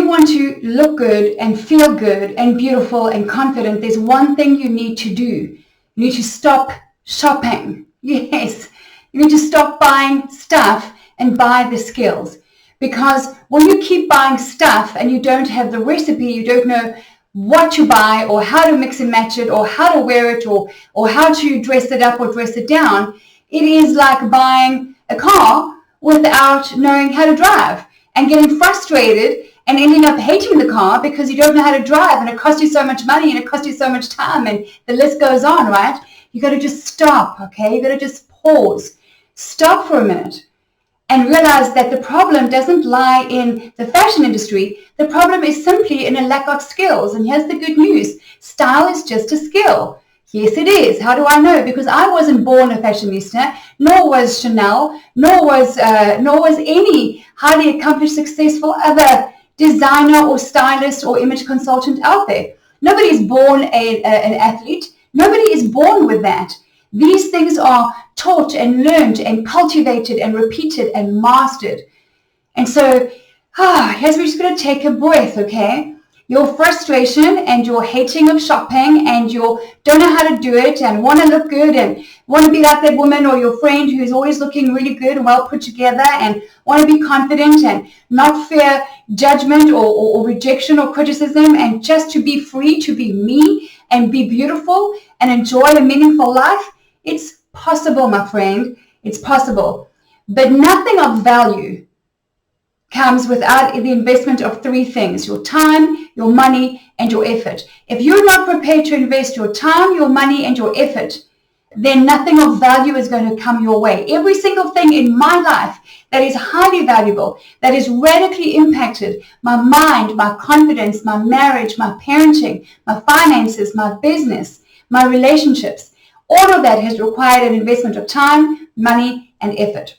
you want to look good and feel good and beautiful and confident, there's one thing you need to do. You need to stop shopping. Yes, you need to stop buying stuff and buy the skills. Because when you keep buying stuff and you don't have the recipe, you don't know what to buy or how to mix and match it or how to wear it or how to dress it up or dress it down, it is like buying a car without knowing how to drive and getting frustrated and ending up hating the car because you don't know how to drive and it costs you so much money and it costs you so much time and the list goes on, right? You got to just stop, okay? You got to just pause, stop for a minute and realize that the problem doesn't lie in the fashion industry. The problem is simply in a lack of skills. And here's the good news. Style is just a skill. Yes, it is. How do I know? Because I wasn't born a fashionista, nor was Chanel, nor was any highly accomplished, successful other designer or stylist or image consultant out there. Nobody is born an athlete. Nobody is born with that. These things are taught and learned and cultivated and repeated and mastered. And so, here's we're just going to take a breath, okay? Your frustration and your hating of shopping and your don't know how to do it and want to look good and want to be like that woman or your friend who's always looking really good and well put together and want to be confident and not fear judgment or rejection or criticism and just to be free, to be me and be beautiful and enjoy a meaningful life. It's possible, my friend. It's possible. But nothing of value comes without the investment of three things: your time, your money, and your effort. If you're not prepared to invest your time, your money, and your effort, then nothing of value is going to come your way. Every single thing in my life that is highly valuable, that is radically impacted my mind, my confidence, my marriage, my parenting, my finances, my business, my relationships, all of that has required an investment of time, money, and effort.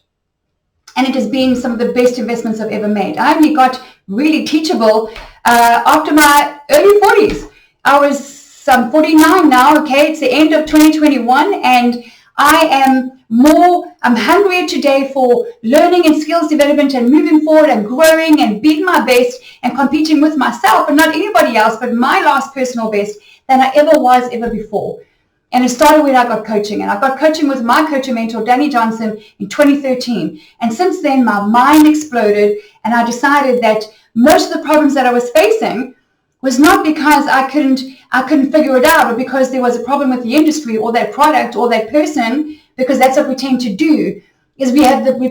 And it has been some of the best investments I've ever made. I only got really teachable after my early 40s. I was 49 now, okay? It's the end of 2021, and I'm hungrier today for learning and skills development and moving forward and growing and being my best and competing with myself and not anybody else, but my last personal best than I ever was ever before. And it started when I got coaching. And I got coaching with my coach and mentor, Danny Johnson, in 2013. And since then, my mind exploded. And I decided that most of the problems that I was facing was not because I couldn't figure it out or because there was a problem with the industry or that product or that person, because that's what we tend to do, is we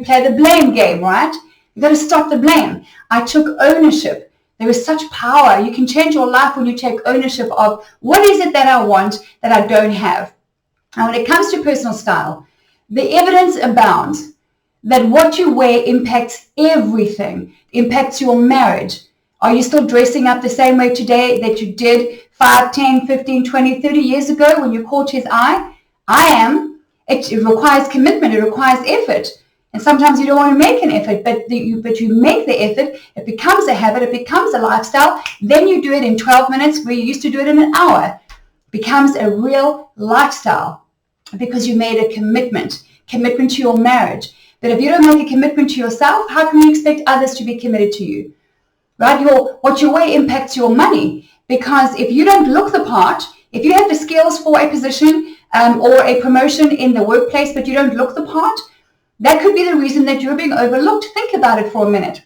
play the blame game, right? You got to stop the blame. I took ownership. There is such power. You can change your life when you take ownership of what is it that I want that I don't have. And when it comes to personal style, the evidence abounds that what you wear impacts everything. It impacts your marriage. Are you still dressing up the same way today that you did 5, 10, 15, 20, 30 years ago when you caught his eye? I am. It requires commitment. It requires effort. And sometimes you don't want to make an effort, but you make the effort. It becomes a habit. It becomes a lifestyle. Then you do it in 12 minutes where you used to do it in an hour. It becomes a real lifestyle because you made a commitment to your marriage. But if you don't make a commitment to yourself, how can you expect others to be committed to you? Right? What you wear impacts your money, because if you don't look the part, if you have the skills for a position or a promotion in the workplace, but you don't look the part, that could be the reason that you're being overlooked. Think about it for a minute.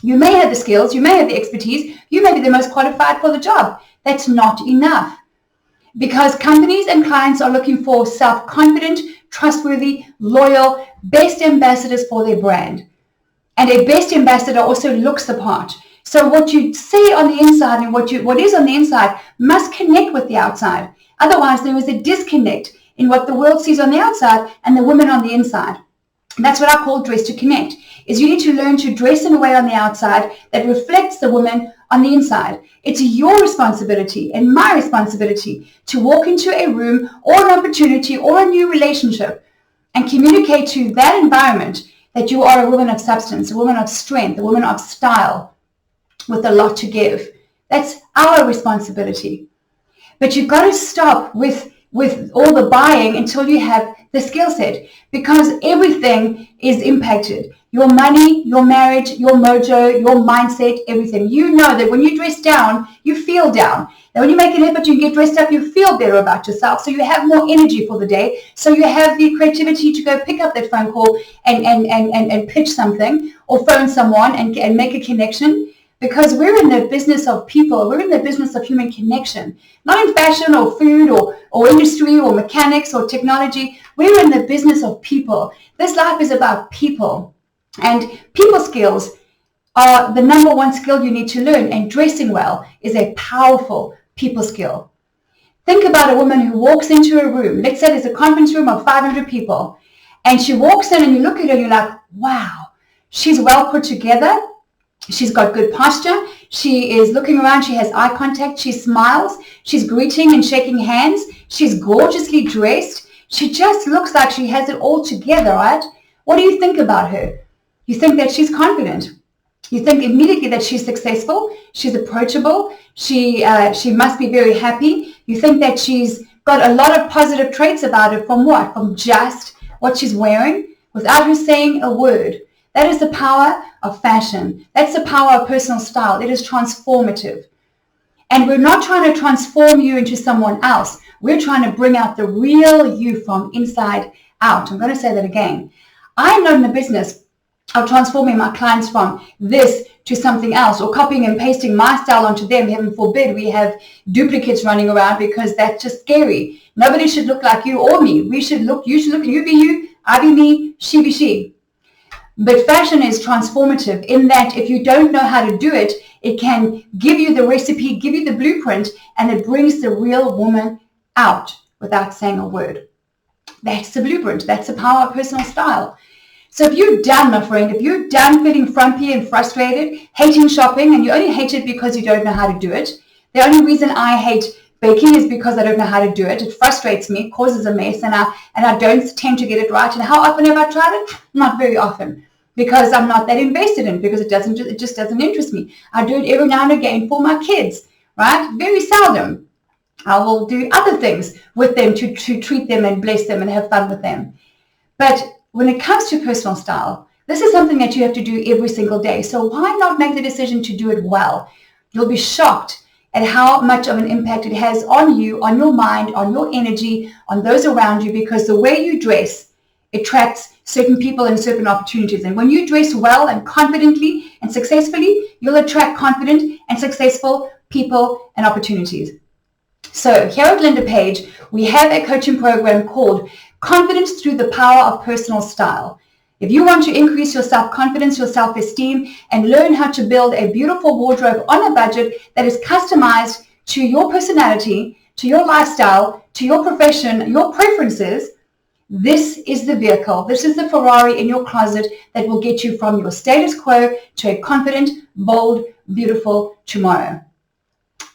You may have the skills, you may have the expertise, you may be the most qualified for the job. That's not enough. Because companies and clients are looking for self-confident, trustworthy, loyal, best ambassadors for their brand. And a best ambassador also looks the part. So what you see on the inside and what is on the inside must connect with the outside. Otherwise, there is a disconnect in what the world sees on the outside and the women on the inside. And that's what I call dress to connect, is you need to learn to dress in a way on the outside that reflects the woman on the inside. It's your responsibility and my responsibility to walk into a room or an opportunity or a new relationship and communicate to that environment that you are a woman of substance, a woman of strength, a woman of style with a lot to give. That's our responsibility. But you've got to stop with all the buying until you have the skill set, because everything is impacted. your money, your marriage, your mojo, your mindset, everything. You know that when you dress down, you feel down. And when you make an effort to get dressed up, you feel better about yourself. So you have more energy for the day. So you have the creativity to go pick up that phone call and pitch something or phone someone and make a connection. Because we're in the business of people. We're in the business of human connection. Not in fashion or food or industry or mechanics or technology. We're in the business of people. This life is about people. And people skills are the number one skill you need to learn. And dressing well is a powerful people skill. Think about a woman who walks into a room. Let's say there's a conference room of 500 people. And she walks in and you look at her and you're like, wow, she's well put together. She's got good posture. She is looking around. She has eye contact. She smiles. She's greeting and shaking hands. She's gorgeously dressed. She just looks like she has it all together, right? What do you think about her? You think that she's confident. You think immediately that she's successful. She's approachable. She must be very happy. You think that she's got a lot of positive traits about her from what? From just what she's wearing without her saying a word. That is the power of fashion. That's the power of personal style. It is transformative. And we're not trying to transform you into someone else. We're trying to bring out the real you from inside out. I'm going to say that again. I'm not in the business of transforming my clients from this to something else or copying and pasting my style onto them. Heaven forbid we have duplicates running around because that's just scary. Nobody should look like you or me. You should look, you be you, I be me, she be she. But fashion is transformative in that if you don't know how to do it, it can give you the recipe, give you the blueprint, and it brings the real woman out without saying a word. That's the blueprint. That's the power of personal style. So if you're done, my friend, if you're done feeling frumpy and frustrated, hating shopping, and you only hate it because you don't know how to do it, the only reason I hate baking is because I don't know how to do it. It frustrates me, causes a mess, and I don't tend to get it right. And how often have I tried it? Not very often, because I'm not that invested in it, because it just doesn't interest me. I do it every now and again for my kids, right? Very seldom. I will do other things with them to treat them and bless them and have fun with them. But when it comes to personal style, this is something that you have to do every single day. So why not make the decision to do it well? You'll be shocked at how much of an impact it has on you, on your mind, on your energy, on those around you, because the way you dress attracts certain people and certain opportunities. And when you dress well and confidently and successfully, you'll attract confident and successful people and opportunities. So here at Linda Page, we have a coaching program called Confidence Through the Power of Personal Style. If you want to increase your self-confidence, your self-esteem, and learn how to build a beautiful wardrobe on a budget that is customized to your personality, to your lifestyle, to your profession, your preferences, this is the vehicle. This is the Ferrari in your closet that will get you from your status quo to a confident, bold, beautiful tomorrow.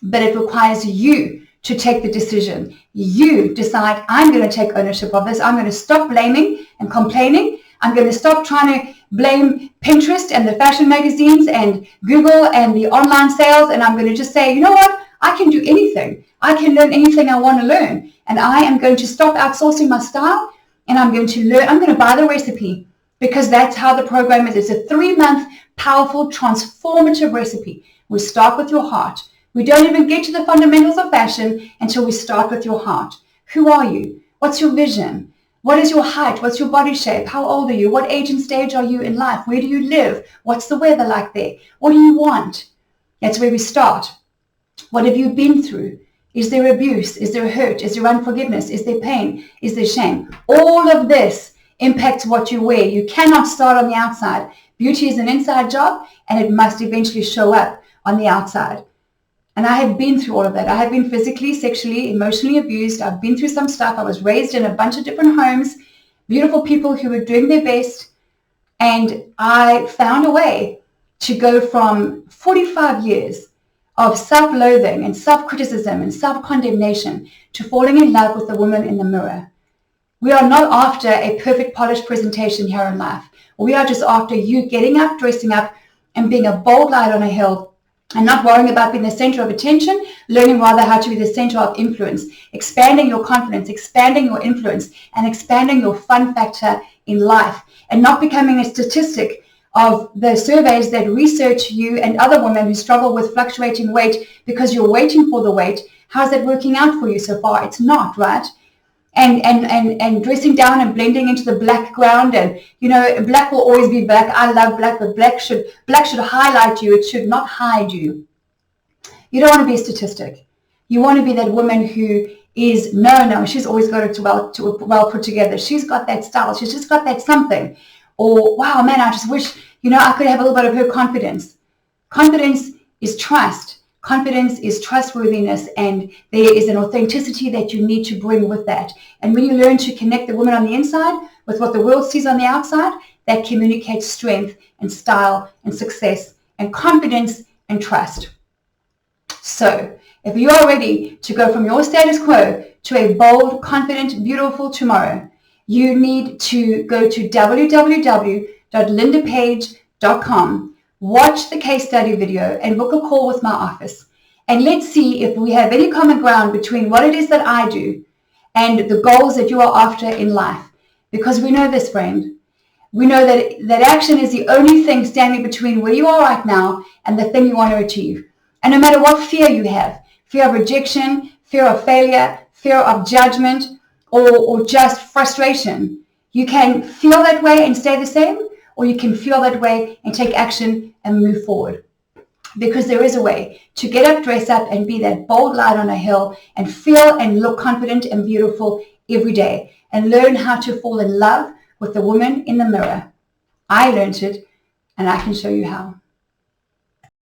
But it requires you to take the decision. You decide, I'm going to take ownership of this. I'm going to stop blaming and complaining. I'm going to stop trying to blame Pinterest and the fashion magazines and Google and the online sales. And I'm going to just say, you know what? I can do anything. I can learn anything I want to learn. And I am going to stop outsourcing my style. And I'm going to learn. I'm going to buy the recipe, because that's how the program is. It's a 3-month, powerful, transformative recipe. We start with your heart. We don't even get to the fundamentals of fashion until we start with your heart. Who are you? What's your vision? What is your height? What's your body shape? How old are you? What age and stage are you in life? Where do you live? What's the weather like there? What do you want? That's where we start. What have you been through? Is there abuse? Is there hurt? Is there unforgiveness? Is there pain? Is there shame? All of this impacts what you wear. You cannot start on the outside. Beauty is an inside job, and it must eventually show up on the outside. And I have been through all of that. I have been physically, sexually, emotionally abused. I've been through some stuff. I was raised in a bunch of different homes, beautiful people who were doing their best. And I found a way to go from 45 years of self-loathing and self-criticism and self-condemnation to falling in love with the woman in the mirror. We are not after a perfect polished presentation here in life. We are just after you getting up, dressing up, and being a bold light on a hill, and not worrying about being the center of attention, learning rather how to be the center of influence, expanding your confidence, expanding your influence, and expanding your fun factor in life, and not becoming a statistic of the surveys that research you and other women who struggle with fluctuating weight because you're waiting for the weight. How's that working out for you so far? It's not, right? And dressing down and blending into the black ground, and black will always be black. I love black, but black should highlight you. It should not hide you. You don't want to be a statistic. You want to be that woman who is she's always got it well put together. She's got that style. She's just got that something. Or, wow, man, I just wish, I could have a little bit of her confidence. Confidence is trust. Confidence is trustworthiness, and there is an authenticity that you need to bring with that. And when you learn to connect the woman on the inside with what the world sees on the outside, that communicates strength and style and success and confidence and trust. So, if you are ready to go from your status quo to a bold, confident, beautiful tomorrow, you need to go to www.lindapage.com, watch the case study video, and book a call with my office. And let's see if we have any common ground between what it is that I do and the goals that you are after in life. Because we know this, friend. We know that action is the only thing standing between where you are right now and the thing you want to achieve. And no matter what fear you have, fear of rejection, fear of failure, fear of judgment, or just frustration, you can feel that way and stay the same, or you can feel that way and take action and move forward. Because there is a way to get up, dress up, and be that bold light on a hill and feel and look confident and beautiful every day, and learn how to fall in love with the woman in the mirror. I learned it, and I can show you how.